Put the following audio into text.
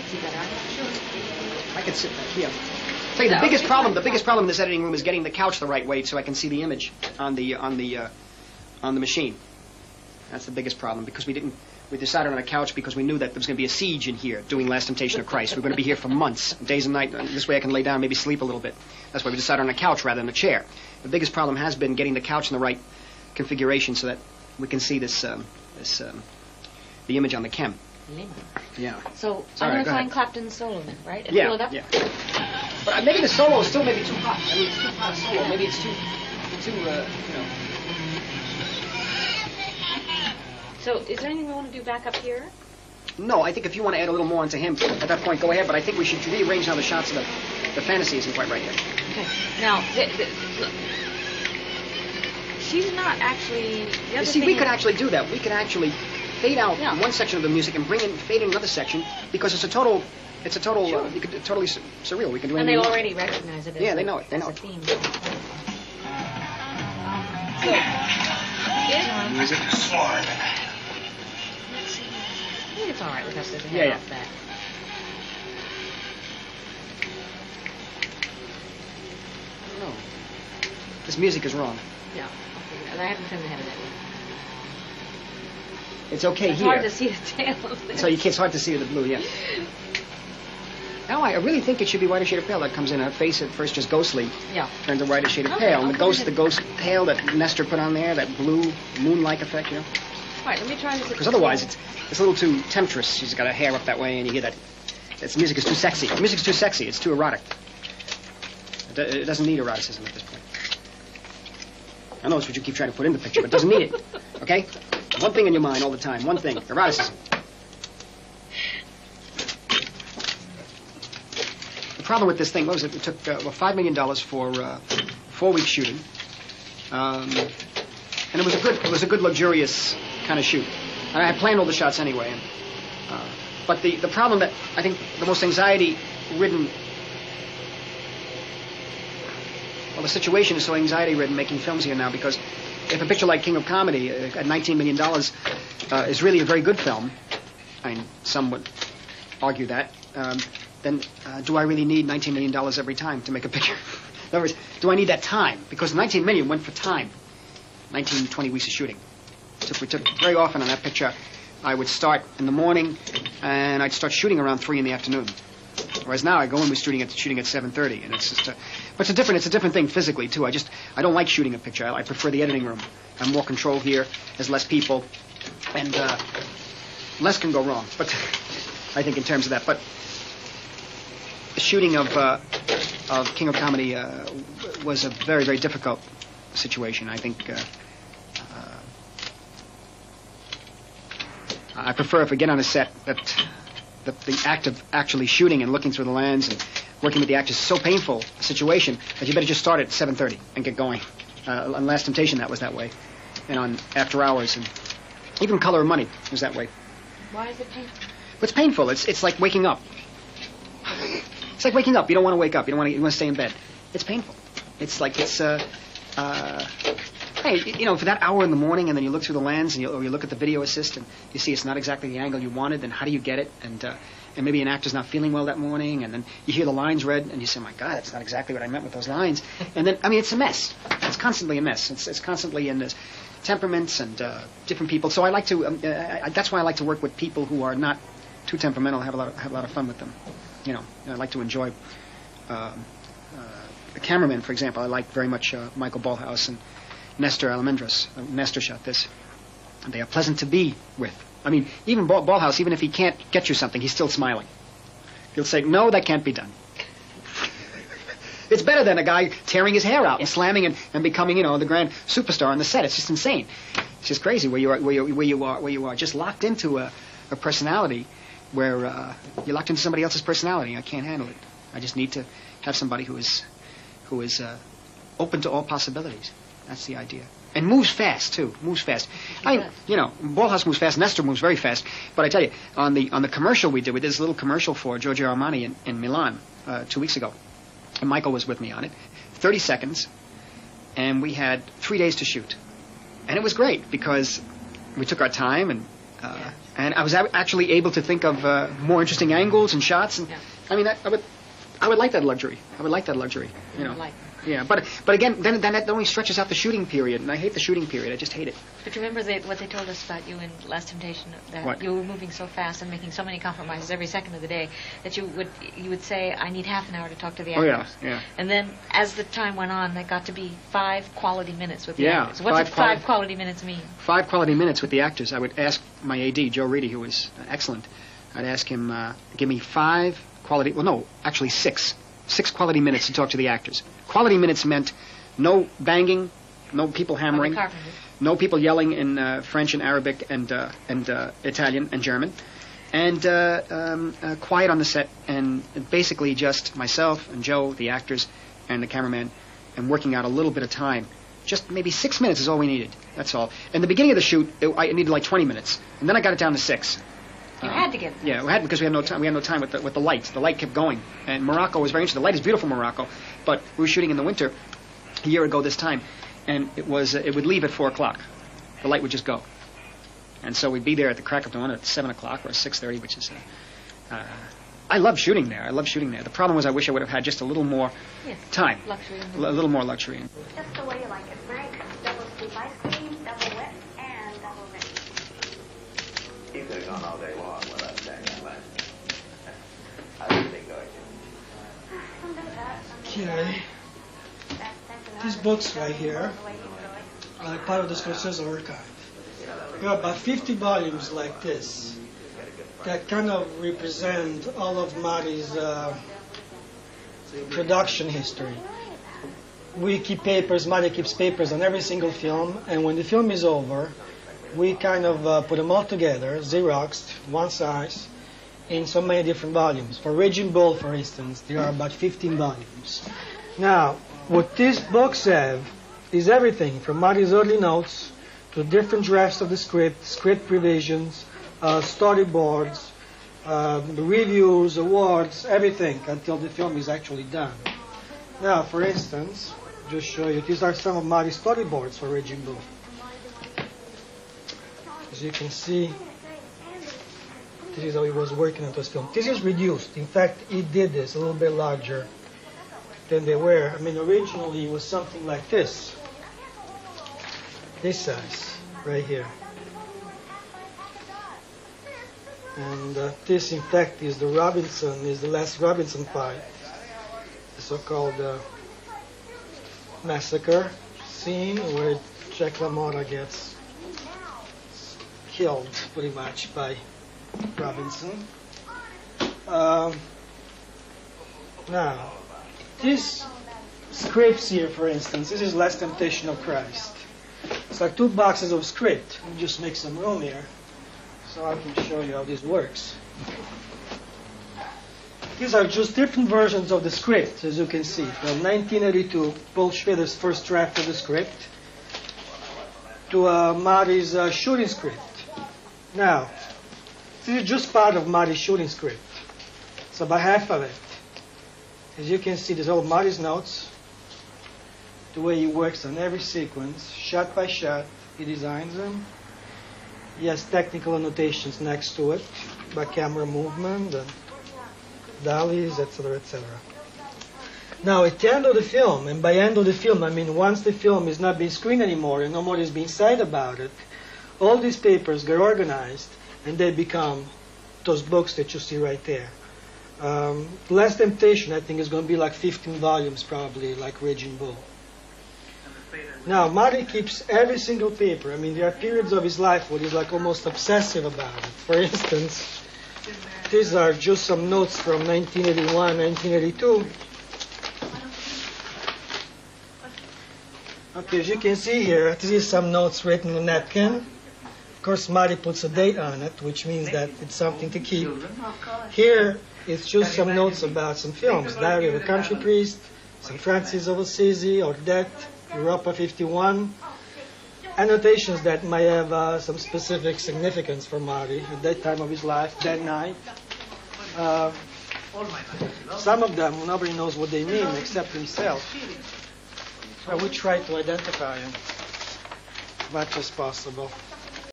see better. Sure. I can sit back here. Tell you, the biggest problem in this editing room is getting the couch the right way so I can see the image on the machine. That's the biggest problem, because we decided on a couch because we knew that there was going to be a siege in here doing Last Temptation of Christ. We're going to be here for months, days and nights. This way I can lay down, maybe sleep a little bit. That's why we decided on a couch rather than a chair. The biggest problem has been getting the couch in the right configuration so that we can see the image on the chem. Yeah. So I'm going to find Clapton's solo then, right? And Yeah. pull it up? Yeah. But maybe the solo is still maybe too hot. I mean, it's too hot a solo. Maybe it's too So is there anything we want to do back up here? No, I think if you want to add a little more onto him, at that point, go ahead. But I think we should rearrange now the shots of the fantasy isn't quite right yet. Okay. Now, she's not actually... We could actually do that. We could actually fade out one section of the music and fade in another section, because it's a total, sure. you could totally surreal. We can do anything. And they more. already recognize it as they know it. They know it. Theme. Music. I think it's all right with us to head off that. I don't know. This music is wrong. Yeah. I haven't turned the head of that yet. It's okay it's here. It's hard to see the tail of this. So it's hard to see the blue, yeah. Now I really think it should be whiter shade of pale that comes in. Her face at first just ghostly. Yeah. Turns a whiter shade of pale. And the ghost pale that Nestor put on there, that blue moon-like effect, you know. All right, let me try this. Because otherwise it's a little too temptress. She's got her hair up that way, and you hear that. This music is too sexy. The music's too sexy. It's too erotic. It doesn't need eroticism at this point. I know it's what you keep trying to put in the picture, but it doesn't need it. Okay? One thing in your mind all the time. One thing. Eroticism. The problem with this thing was it took $5 million for 4 weeks shooting, and it was a good luxurious kind of shoot. And I had planned all the shots anyway. But the problem that I think the most anxiety-ridden, well, the situation is so anxiety-ridden making films here now, because if a picture like King of Comedy at $19 million is really a very good film, I mean, some would argue that, then do I really need $19 million every time to make a picture? In other words, do I need that time? Because $19 million went for time. 19, 20 weeks of shooting. We took very often on that picture. I would start in the morning, and I'd start shooting around 3 in the afternoon. Whereas now I go and we're shooting at 7:30, and it's just but it's a different thing physically too. I don't like shooting a picture. I prefer the editing room. I'm more control here. There's less people, and less can go wrong. But I think in terms of that, but the shooting of King of Comedy was a very, very difficult situation. I think I prefer if I get on a set that the act of actually shooting and looking through the lens and working with the actors is so painful a situation that you better just start at 7:30 and get going. On Last Temptation that was that way, and on After Hours, and even Color of Money was that way. Why is it painful? It's painful. It's like waking up. It's like waking up. You don't want to wake up. You want to stay in bed. It's painful. It's like hey, for that hour in the morning, and then you look through the lens, or you look at the video assist, and you see it's not exactly the angle you wanted, then how do you get it? And maybe an actor's not feeling well that morning, and then you hear the lines read, and you say, my God, that's not exactly what I meant with those lines. And then, it's a mess. It's constantly a mess. It's constantly in this temperaments and different people. So I like to, that's why I like to work with people who are not too temperamental, have a lot of fun with them. I like to enjoy the cameraman, for example. I like very much Michael Ballhaus and Nestor Almendras. Nestor shot this. And they are pleasant to be with. Even Ballhaus, even if he can't get you something, he's still smiling. He'll say, no, that can't be done. It's better than a guy tearing his hair out and slamming and becoming, the grand superstar on the set. It's just insane. It's just crazy where you are just locked into a personality where you're locked into somebody else's personality. I can't handle it. I just need to have somebody who is open to all possibilities. That's the idea. And moves fast too. Moves fast. Ballhaus moves fast. Nestor moves very fast. But I tell you, on the commercial we did this little commercial for Giorgio Armani in Milan 2 weeks ago, and Michael was with me on it. 30 seconds, and we had 3 days to shoot, and it was great because we took our time, and And I was actually able to think of more interesting angles and shots. And Yeah. I mean, I would like that luxury. I would like that luxury. You know. Like. Yeah, but again, then that only stretches out the shooting period, and I hate the shooting period. I just hate it. But you remember what they told us about you in Last Temptation, that What? you were moving so fast and making so many compromises every second of the day that you would say, I need half an hour to talk to the Oh, actors. yeah, yeah. And then as the time went on, that got to be 5 quality minutes with the Yeah, actors. What did 5 quality minutes mean? 5 quality minutes with the actors. I would ask my AD, Joe Reedy, who was excellent. I'd ask him, give me 5 quality, well, no, actually 6. 6 quality minutes to talk to the actors. Quality minutes meant no banging, no people hammering, no people yelling in French and Arabic and Italian and German, and quiet on the set, and basically just myself and Joe, the actors, and the cameraman, and working out a little bit of time. Just maybe 6 minutes is all we needed. That's all. In the beginning of the shoot, I needed like 20 minutes, and then I got it down to 6. You had to get it. Yeah, we had, because we had no time. We had no time with the lights. The light kept going, and Morocco was very interesting. The light is beautiful, Morocco, but we were shooting in the winter a year ago this time, and it would leave at 4 o'clock. The light would just go, and so we'd be there at the crack of dawn at 7 o'clock or 6:30, which is. I love shooting there. I love shooting there. The problem was I wish I would have had just a little more time, luxury, a little more luxury. Just the way you like it, Frank. Double scoop ice cream, double wet, and double ready. You could have gone all day long without saying that much. I didn't think going to. Okay. These books right here are part of the Scorsese archive. There are about 50 volumes like this that kind of represent all of Marty's production history. We keep papers, Marty keeps papers on every single film, and when the film is over, we kind of put them all together, Xeroxed, one size, in so many different volumes. For Raging Bull, for instance, there are about 15 volumes. Now, what these books have is everything from Marty's early notes to different drafts of the script revisions, storyboards, reviews, awards, everything until the film is actually done. Now, for instance, just show you, these are some of Marty's storyboards for Raging Bull. As you can see, this is how he was working on this film. This is reduced. In fact, he did this a little bit larger than they were. I mean, originally it was something like this size, right here. And this, in fact, is the last Robinson fight, the so-called massacre scene where Jack LaMotta gets killed, pretty much, by Robinson. Now, these scripts here, for instance, this is Last Temptation of Christ. It's like 2 boxes of script. Let me just make some room here so I can show you how this works. These are just different versions of the script, as you can see, from 1982, Paul Schrader's first draft of the script, to Marty's shooting script. Now, this is just part of Marty's shooting script. It's about half of it. As you can see, there's all Marty's notes, the way he works on every sequence, shot by shot, he designs them. He has technical annotations next to it, by camera movement, and dollies, etc., etc. Now, at the end of the film, and by end of the film, I mean once the film is not being screened anymore and no more is being said about it, all these papers get organized and they become those books that you see right there. Last Temptation, I think, is going to be like 15 volumes probably, like Raging Bull. Now, Marty keeps every single paper. I mean, there are periods of his life where he's like almost obsessive about it. For instance, these are just some notes from 1981, 1982. Okay, as you can see here, this is some notes written on a napkin. Of course, Marty puts a date on it, which means that it's something to keep. Here, it's just some notes about some films. Diary of a Country Priest, St. Francis of Assisi, Odette, Europa 51. Annotations that might have some specific significance for Marty at that time of his life, that night. Some of them, nobody knows what they mean except himself. So we try to identify them as much as possible.